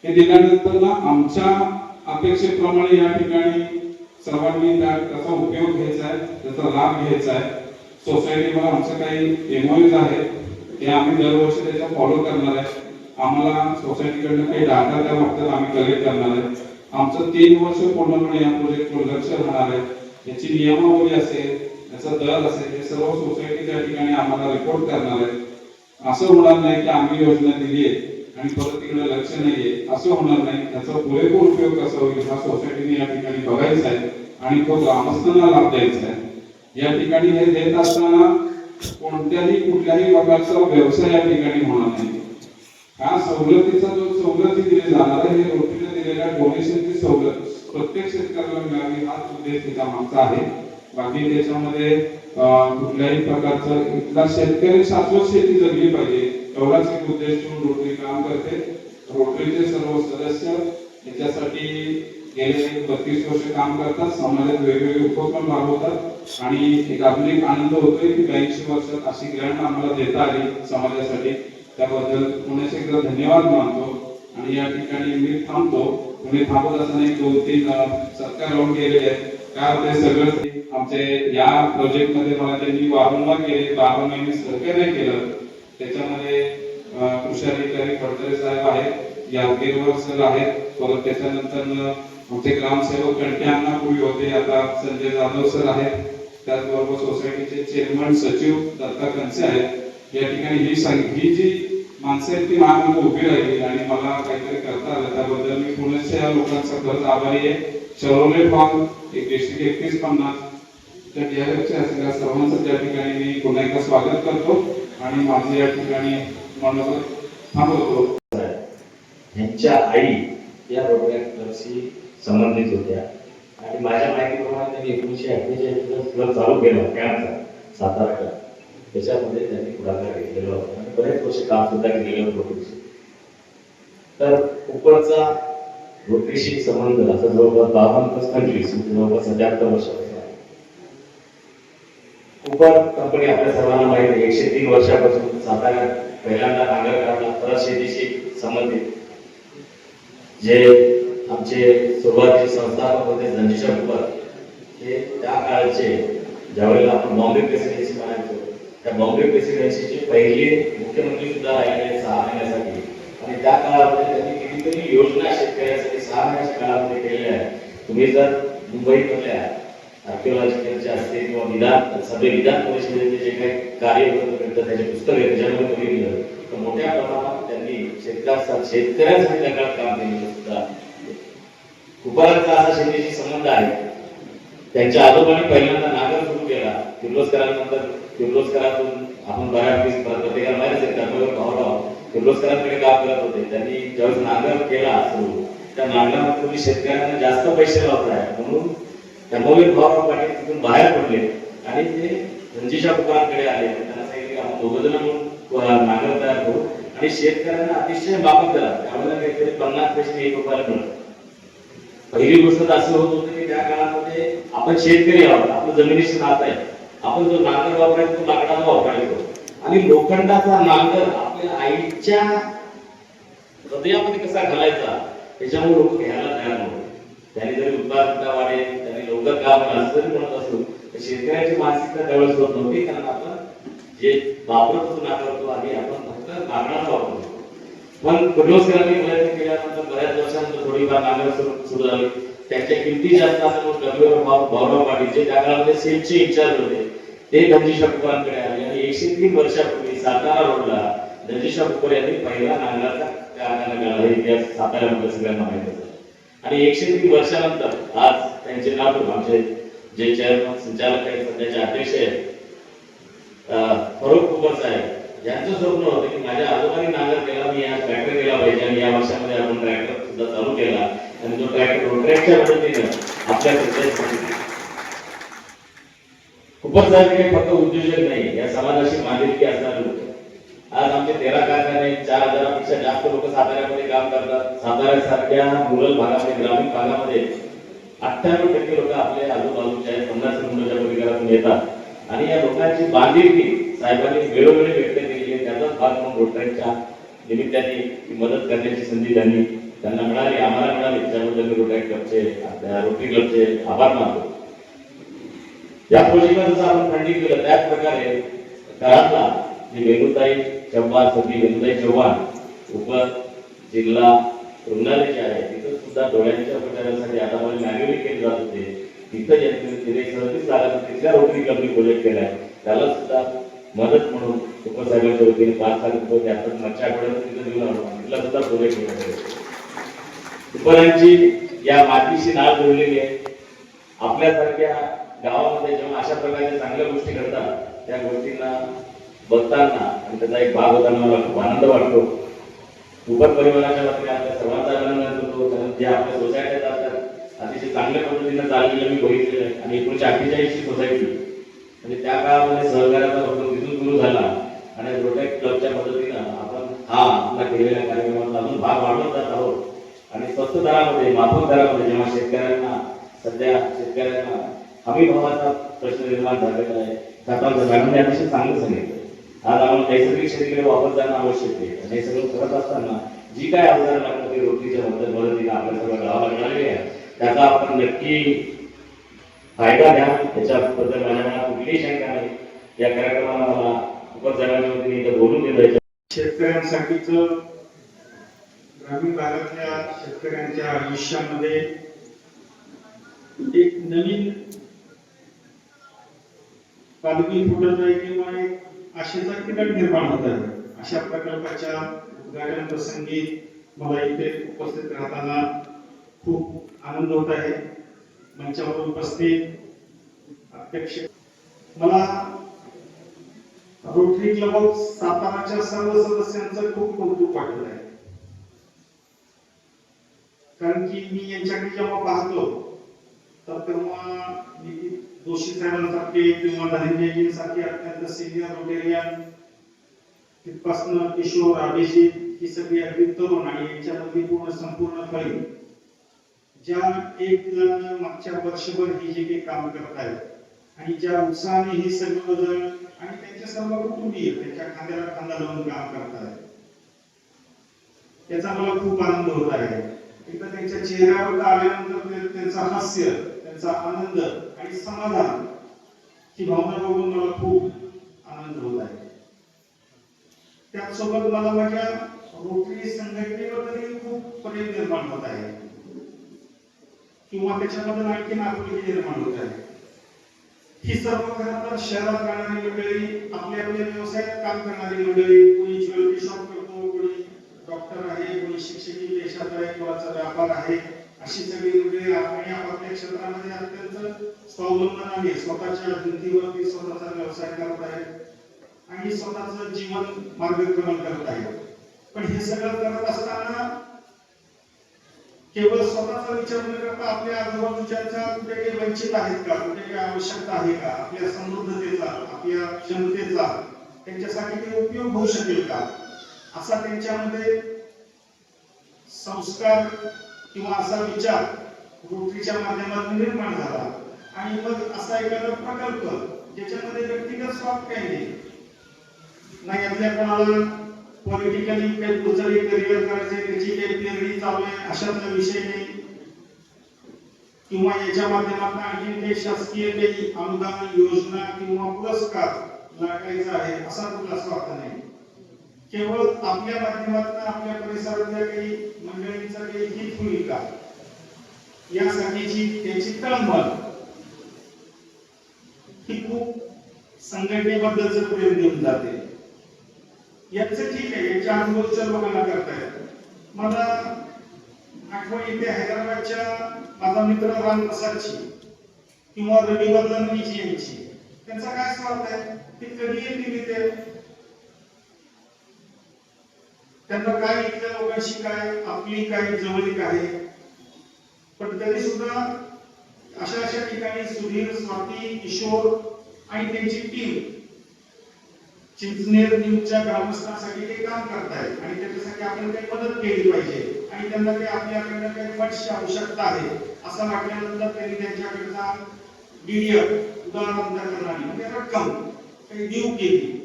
हे दिल्यानंतर ना आमच्या अपेक्षेप्रमाणे या ठिकाणी सर्वांनी त्याचा उपयोग घ्यायचा आहे, त्याचा लाभ घ्यायचा आहे. सोसायटीवर आमचं काही MOUs आहेत ते आम्ही दरवर्षी त्याचा फॉलो करणार आहे. आम्हाला सोसायटीकडनं काही डाटा त्या बाबतीत आम्ही कलेक्ट करणार आहे. आमचं 3 वर्ष पूर्णपणे या प्रोजेक्टवर लक्ष राहणार आहे. याची नियमावली असेल, याचा दर असेल, हे सर्व सोसायटी त्या ठिकाणी आम्हाला रिपोर्ट करणार आहे. असं होणार नाही की आम्ही योजना दिली आहे आणि परत तिकडे लक्ष नाहीये, असं होणार नाही. त्याचा पुरेपूर उपयोग कसा होईल हा सोसायटीने या ठिकाणी बघायचा आहे आणि तो ग्रामस्थांना लाभ द्यायचा आहे. या ठिकाणी हे देत असताना कोणत्याही कुठल्याही प्रकारचा व्यवसाय या ठिकाणी होणार नाही. हा सवलतीचा जो सवलती दिली जाणार आहे हे रोटरीला दिलेल्या डोनेशनची सवलत प्रत्येक शेतकऱ्याला मिळावी हाच उद्देश त्याच्या मागचा आहे. बाकी त्याच्यामध्ये कुठल्याही प्रकारचं इथला शेतकरी शाश्वत शेती जगली पाहिजे एवढाच एक उद्देश ठेवून रोटरी काम करते. रोटरीचे सर्व सदस्य याच्यासाठी गेले 32 वर्ष काम करतात, समाजात वेगवेगळे उपक्रम राबवतात आणि एक अजून एक आनंद होतोय की 82 वर्षात अशी ग्रँट आम्हाला देता आली समाजासाठी. त्याबद्दल पुण्याचे एकदा धन्यवाद मानतो आणि या ठिकाणी मी थांबतो. पुणे थांबत असताना 2-3 सत्कार लावून गेलेले आहेत. काय होते सगळं आमचे या प्रोजेक्ट मध्ये मला त्यांनी वारंवार केले, 12 महिने सहकार्य केलं. त्याच्यामध्ये कृषी अधिकारी फडतरे साहेब आहेत, यादगीरवर सर आहेत, परत त्याच्यानंतर आमचे ग्रामसेवक कंट्याना पूर्वी होते, आता संजय जाधव सर आहेत. त्याचबरोबर सोसायटीचे चेअरमन सचिव दत्ता कंसे आहेत. या ठिकाणी ही जी माणसं आहेत ती माझ्यामध्ये उभी राहिली आणि मला काहीतरी करता आलं त्याबद्दल मी पुण्याच्या लोकांचा खरंच आभारी आहे. शॉर्लेट हॉल एक डिस्ट्रिक्ट 3150 त्या DRF असलेल्या सर्वांचं त्या ठिकाणी मी पुन्हा एकदा स्वागत करतो आणि माझं या ठिकाणी मनोगत थांबवतो. यांच्या आई या रोटरी क्लबशी संबंधित होत्या आणि माझ्या माहितीप्रमाणे त्यांनी 1948 क्लब चालू केला कॅम्पचा सातारा क्लब. त्याच्यामध्ये त्यांनी पुढाकार घेतलेला होता आणि बरेच वर्ष काम सुद्धा केलेलं होतं रोटरीशी. तर उपरचा रोटरीशी संबंध आता जवळपास 52-25 जवळपास 77 वर्षापासून आहे. उपर कंपनी आपल्या सर्वांना माहिती आहे 103 वर्षापासून साताऱ्यात पहिल्यांदा नांगर काढला. परत शेतीशी संबंधित जे आमचे सुरुवातीचे संस्थापक होते धनजीशा कुपर, हे त्या काळचे ज्यावेळेला आपण बॉम्बे प्रेसिडेन्सी म्हणायचो त्या बॉम्बे प्रेसिडेन्सीचे पहिले मुख्यमंत्री सुद्धा राहिले 6 महिन्यासाठी आणि त्या काळामध्ये त्यांनी कितीतरी योजना शेतकऱ्यांसाठी 6 महिन्याच्या काळामध्ये केलेल्या आहेत. तुम्ही जर मुंबईमधल्या आर्किओलॉजिकलचे असते किंवा विधान परिषदेचे जे काही कार्य होतं त्याचे पुस्तक आहे त्याच्यामध्ये बघितलं तर मोठ्या प्रमाणात त्यांनी शेतकऱ्यांसाठी त्या काळात काम केलेलं सुद्धा. कुपारांचा असा शेतीशी संबंध आहे. त्यांच्या आजोबांनी पहिल्यांदा नांगर सुरू केला. किर्लोस्करांनंतर किर्लोस्करातून आपण बऱ्यापैकी प्रत्येकाला माहितीच आहे त्यामुळे भावराव किर्लोस्करांकडे काम करत होते. त्यांनी ज्यावेळेस नांगर केला सुरू त्या नांगरामध्ये तुम्ही शेतकऱ्यांना जास्त पैसे लावताय म्हणून त्यामुळे भावराव पाटील तिथून बाहेर पडले आणि ते रणजिशा कुपारांकडे आले. त्यांना सांगितले आपण दोघं जण म्हणून नांगर तयार करू आणि शेतकऱ्यांना अतिशय माफक करा. त्यावेळेला काहीतरी 50 पैसे 1 रुपयाला मिळत. पहिली गोष्ट असं होत होतं की त्या काळामध्ये आपण शेतकरी आहोत, आपलं जमिनीशी नातं आहे. आपण जो नांगर वापरायचो तो लाकडाचा वापरायचो आणि लोखंडाचा नांगर आपल्या आईच्या हृदयामध्ये कसा घालायचा त्याच्यामुळे लोक घ्यायला तयार नव्हते. त्यांनी जरी उत्पादकता वाढेल त्यांनी लवकर काम असं जरी म्हणत असो तर शेतकऱ्याची मानसिकता त्यावेळेस होत नव्हती. कारण आपण जे वापरत होतो नांगरतो आणि आपण फक्त लाकडाचा वापरतो. पण किर्लोस्करांनी प्रयत्न केल्यानंतर बऱ्याच वर्षानंतर थोडीफार नांगर सुरू झाली. त्यांच्या किमती जास्त असल्यामुळे भाऊराव पाटील जे त्या काळामध्ये सेलचे इन्चार्ज होते ते धनजीशा कुपरांकडे आले आणि 103 वर्षापूर्वी सातारा रोडला धनजीशा कुपर यांनी पहिला नांगराचा कारखाना काढला. इतिहास साताऱ्यामध्ये सगळ्यांना माहिती होता. आणि 103 वर्षानंतर आज त्यांचे नातू आमचे जे चेअरमन संचालक आहेत सध्याचे अध्यक्ष आहेत फरोख कुपर साहेब यांचं स्वप्न होतं की माझ्या आजोबांनी नांगर केला मी या ट्रॅक्टर केला पाहिजे आणि या वर्षामध्ये आपण ट्रॅक्टर सुद्धा चालू केला आणि तो ट्रॅक्टर रोटरॅक्टच्या मदतीने आपल्या कुपर साहेब हे फक्त उद्योजक नाही या समाजाशी मांदिलकी असणारे लोक. आज आमचे 13 कारखाने 4000पेक्षा जास्त लोक साताऱ्यामध्ये काम करतात. साताऱ्यासारख्या रुरल भागामध्ये ग्रामीण भागामध्ये 98% लोक आपल्या आजूबाजूच्या 50 किलोमीटरच्या परिसरातून येतात आणि या लोकांची बांधिलकी साहेबांनी वेळोवेळी व्यक्त केली आहे. त्याचाच भाग म्हणून रोटरॅक्टच्या निमित्ताने मदत करण्याची संधी त्यांना मिळाली, आम्हाला मिळाली. त्याबद्दल मी रोटरी क्लबचे आभार मानतो. या प्रोजेक्टला जसं आपण फंडिंग केलं त्याच प्रकारे कराडला जी वेणुताई चव्हाण सगळी वेणुताई चव्हाण उप जिल्हा रुग्णालय जे आहे तिथं सुद्धा डोळ्यांच्या उपचारासाठी आता मला मॅन्युअली केले जात होते. तिथं ज्यांनी 37 लाखाचा तिथल्या रोटरी क्लबनी प्रोजेक्ट केलाय त्याला सुद्धा मदत म्हणून उपसाहेबांच्या वतीने 5 लाख रुपये त्यातच मागच्या आठवड्यात तिथं देऊन आलो. तिथला सुद्धा प्रोजेक्ट केला. उपरांची या मातीशी नाळ जोडलेली आहे. आपल्यासारख्या गावामध्ये जेव्हा अशा प्रकारच्या चांगल्या गोष्टी घडतात त्या गोष्टींना बघताना आणि त्याचा एक भाग होताना मला खूप आनंद वाटतो. उपर परिवाराच्या वतीने आपल्या सर्वांचा अभिनंदन करतो. कारण जे आपल्या सोसायटीत असतात अतिशय चांगल्या पद्धतीने चाललेलं मी बघितलेलं आहे. आणि 1948 सोसायटी म्हणजे त्या काळामध्ये सहकार्याचा उपक्रम तिथून सुरू झाला आणि रोटरी क्लबच्या मदतीनं आपण हा आपला केलेल्या कार्यक्रमाचा अजून भाग वाढवत जात आहोत. आणि स्वस्त दरामध्ये माफक दरामध्ये जेव्हा शेतकऱ्यांना सध्या शेतकऱ्यांना हमी भावाचा प्रश्न निर्माण झालेला आहे खतांचं मॅडमने अतिशय चांगलं सांगितलं. आज आपण नैसर्गिक शेतीकडे वापर जाणं आवश्यक आहे. हे सगळं करत असताना जी काय अवजारं लागतं ते रोटरीच्या मदतीने आपल्या सगळ्या गावाला मिळालेली आहे त्याचा आपण नक्की फायदा घ्या. त्याच्याबद्दल माझ्या मनात कुठलीही शंका नाही. या कार्यक्रमाला मला उपसाहेबांच्या वतीने इथं बोलून दिलं. शेतकऱ्यांसाठीच ग्रामीण भागातल्या शेतकऱ्यांच्या आयुष्यामध्ये एक नवीन पालवी फुटत आहे किंवा एक आशेचा किरण निर्माण होत आहे. अशा प्रकल्पाच्या उद्घाटन प्रसंगी मला इथे उपस्थित राहताना खूप आनंद होत आहे. मंचावर उपस्थित अध्यक्ष, मला रोटरी क्लब ऑफ साताराच्या सर्व सदस्यांचं खूप कौतुक वाटत आहे. कारण की मी यांच्याकडे जेव्हा पाहतो तर तेव्हा मी जोशी साहेबांसारखे किंवा धनंजयजींसारखे अत्यंत सिनियर रोटेरियन, तिथपासून किशोर, अभिजित ही सगळी अगदी तरुण आणि यांच्यामध्ये पूर्ण संपूर्ण फळी ज्या एक जण मागच्या वर्षभर ही जे काही काम करत आहेत आणि ज्या उत्साहाने ही सर्वजण आणि त्यांचे सर्व कुटुंबीय त्यांच्या खांद्याला खांदा लावून काम करत आहेत, याचा मला खूप आनंद होत आहे. एकदा त्यांच्या चेहऱ्यावर आल्यानंतर त्यांचा हास्य, त्यांचा आनंद आणि समाधान ही भावना बघून मला खूप आनंद होत आहे. त्याचसोबत मला माझ्या रोटरी संघटनेबद्दलही खूप प्रेम निर्माण होत आहे किंवा त्याच्याबद्दल आणखी आपुलकी निर्माण होत आहे. ही सर्व खरं तर शहरात राहणारी मंडळी, आपल्या आपल्या व्यवसायात काम करणारी मंडळी, कोणी ज्वेलरी शॉप करतो, कोणी डॉक्टर आहे, कोणी शिक्षकी पेशात आहे, कोणाचा व्यापार आहे, अशी सगळी मंडळी आणि आपापल्या क्षेत्रामध्ये अत्यंत स्वावलंबनाने स्वतःच्या भिंतीवरती स्वतःचा व्यवसाय करत आहेत आणि स्वतःचं जीवन मार्गक्रमण करत आहेत. पण हे सगळं करत असताना केवळ स्वतःचा विचार न करता आपल्या आजूबाजूच्या कुठे काही वंचित आहेत का, कुठे काही आवश्यकता आहे का, आपल्या समृद्धतेचा, आपल्या क्षमतेचा त्यांच्यासाठी काही उपयोग होऊ शकेल का, असा त्यांच्यामध्ये संस्कार किंवा असा विचार रोटरीच्या माध्यमातून निर्माण झाला. आणि मग असा एखादा प्रकल्प ज्याच्यामध्ये व्यक्तिगत स्वार्थ काही नाही, यातल्या कोणाला पॉलिटिकली काही पुढचं करिअर करायचंय, त्याची काही पेरणी चालू आहे अशातला विषय नाही, किंवा याच्या माध्यमातून आणखी काही शासकीय काही अनुदान, योजना किंवा पुरस्कार लागायचा आहे असा कुठला स्वार्थ नाही. केवळ आपल्या माध्यमातून आपल्या परिसरातल्या काही मंडळींचं काही हित होईल का यासाठीची त्याची तळमळ ही खूप संघटनेबद्दलच प्रेम देऊन जाते. याचं ठीक आहे, याच्या अनुभवाच्या लोकांना करतायत. मला आठवण येते हैदराबादच्या माझा मित्र रामप्रसादची किंवा रविवर्धनजी यांची. त्यांचा काय स्वार्थ आहे, ते कधी येतील इथे, त्यांना काय इथल्या लोकांशी काय आपली काय जवळीक आहे. पण तरी सुद्धा अशा ठिकाणी सुधीर, स्वाती, किशोर आणि त्यांची टीम चिंचनेर न्यूजच्या ग्रामस्थांसाठी ते काम करतायत आणि त्याच्यासाठी आपण काही मदत केली पाहिजे आणि त्यांना काही आपल्याकडनं काही फंड्सची आवश्यकता आहे असं वाटल्यानंतर त्यांनी त्यांच्याकडचा डीडीएफ उदाहरण म्हणजे रक्कम काही देऊ केली.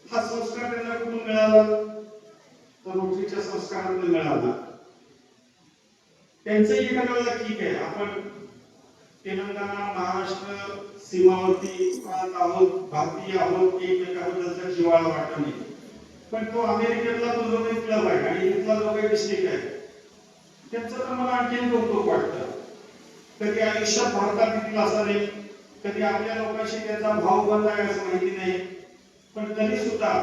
हा संस्कार त्यांना कुठून मिळाला, तर रोटरीच्या संस्कारातून मिळाला. त्यांचंही एखाद्या वेळेला ठीक आहे, आपण तेलंगणा, महाराष्ट्र सीमावर्ती प्रांत आहोत, भारतीय आहोत, एकमेकाबद्दलचा जिव्हाळा वाटत नाही. पण तो अमेरिकेतला तो जो काही क्लब आहे आणि इथला जो काही डिस्ट्रिक्ट आहे त्यांचं तर मला आणखी कौतुक वाटतं. कधी आयुष्यात भारतात इथला असं नाही, कधी आपल्या लोकांशी त्याचा भाव बंद आहे असं माहिती नाही, पण तरी सुद्धा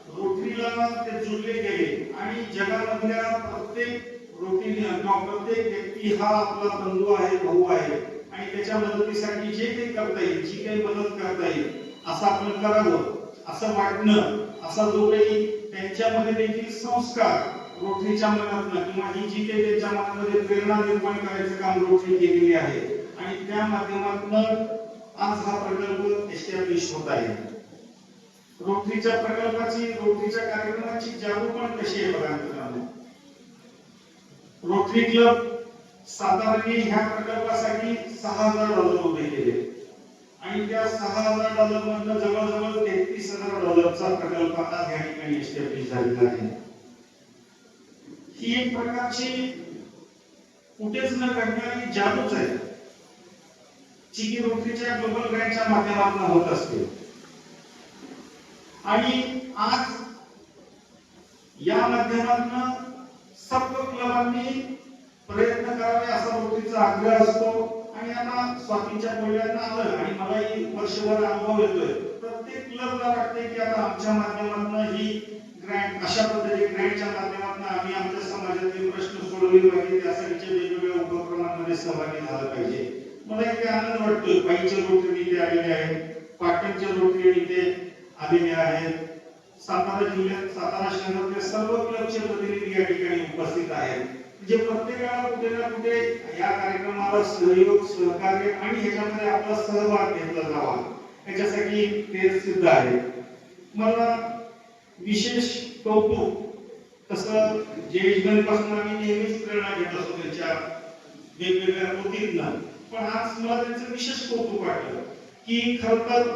रोटरीला ते जुळले गेले आणि जगामधल्या प्रत्येक प्रत्येक व्यक्ती हा आपला बंधू आहे, भाऊ आहे आणि त्याच्या मदतीसाठी जे काही करता येईल, जी काही मदत करता येईल असं आपण करावं असं वाटणं, असा जो काही त्यांच्यामध्ये देखील संस्कार रोटरीच्या मनातनं किंवा ही जी काही त्यांच्या मनामध्ये प्रेरणा निर्माण करायचं काम रोटरी केलेली आहे आणि त्या माध्यमातून आज हा प्रकल्प एस्टॅब्लिश होत आहे. रोटरीच्या प्रकल्पाची, रोटरीच्या कार्यक्रमाची जादू पण कशी आहे बघा मित्रांनो. रोटरी क्लब साताराने ह्या प्रकल्पासाठी $6,000 उभे केले आणि त्या $6,000 मधनं जवळजवळ $33,000 प्रकल्प आता या ठिकाणी एस्टॅब्लिश झालेला आहे. ही एक प्रकारची कुठेच न घडणारी जादूच आहे जी की रोटरीच्या ग्लोबल ग्रँडच्या माध्यमातून होत असते. आणि आज या माध्यमातून सर्व क्लबांनी प्रयत्न करावे असा रोटरीचा आग्रह असतो. आणि आता स्वातीच्या बोलण्यात आलं आणि मलाही वर्षभर अनुभव येतोय, प्रत्येक क्लबला वाटते की आता आमच्या माध्यमातून ही ग्रँड अशा पद्धतीने ग्रँडच्या माध्यमातून आम्ही आमच्या समाजातील प्रश्न सोडवले पाहिजे, त्यासाठीच्या वेगवेगळ्या उपक्रमांमध्ये सहभागी झालं पाहिजे. मला इथे आनंद वाटतो. बाईच्या रोटरी इथे आलेले आहेत, पाटणच्या रोटरी इथे आलेले आहेत, सातारा जिल्ह्यात सातारा शहरातले सर्व क्लबचे प्रतिनिधी या ठिकाणी उपस्थित आहेत. म्हणजे प्रत्येकाला कुठे ना कुठे या कार्यक्रमाला सहयोग, सहकार्य आणि ह्याच्यामध्ये आपला सहभाग घेतला जावा याच्यासाठी ते सिद्ध आहे. मला विशेष कौतुक तसं जयेशगणपासून आम्ही नेहमीच प्रेरणा घेत असतो त्यांच्या वेगवेगळ्या कृतींना, पण आज मला त्यांचं विशेष कौतुक वाटलं की खर तर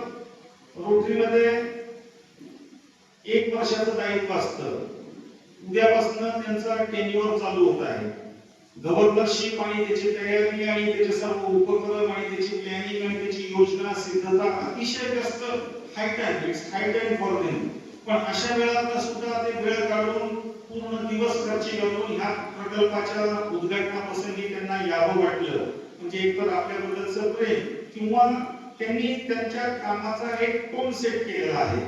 रोटरीमध्ये 1 वर्षाचं दायित्व असतं. उद्यापासून त्यांचा टेन्युअर चालू होत आहे. गव्हर्नरशिप आणि त्याची तयारी आणि त्याचे सर्व उपक्रम आणि त्याची प्लॅनिंग आणि त्याची योजना सिद्धता अतिशय जास्त हाय टाइम फॉर देम. पण अशा वेळात सुद्धा ते वेळ काढून पूर्ण दिवस खर्ची घालून ह्या प्रकल्पाच्या उद्घाटनाप्रसंगी त्यांना यावं वाटलं. म्हणजे एकतर आपल्याबद्दलचं प्रेम किंवा त्यांनी त्यांच्या कामाचा एक टोन सेट केलेला आहे.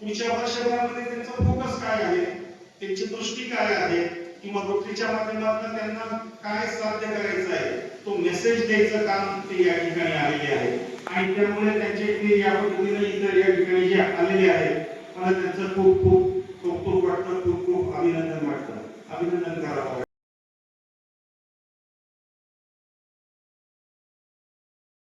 पुढच्या वर्षभरामध्ये त्यांचा फोकस काय आहे, त्यांची दृष्टी काय आहे, किंवा रोटरीच्या माध्यमातून त्यांना काय साध्य करायचं आहे तो मेसेज द्यायचं काम ते या ठिकाणी आलेले आहे. आणि त्यामुळे त्यांचे ते या पद्धतीने इतर या ठिकाणी जे आलेले आहेत मला त्यांचं खूप खूप कौतुक वाटतं, खूप खूप अभिनंदन वाटतं. अभिनंदन करावं.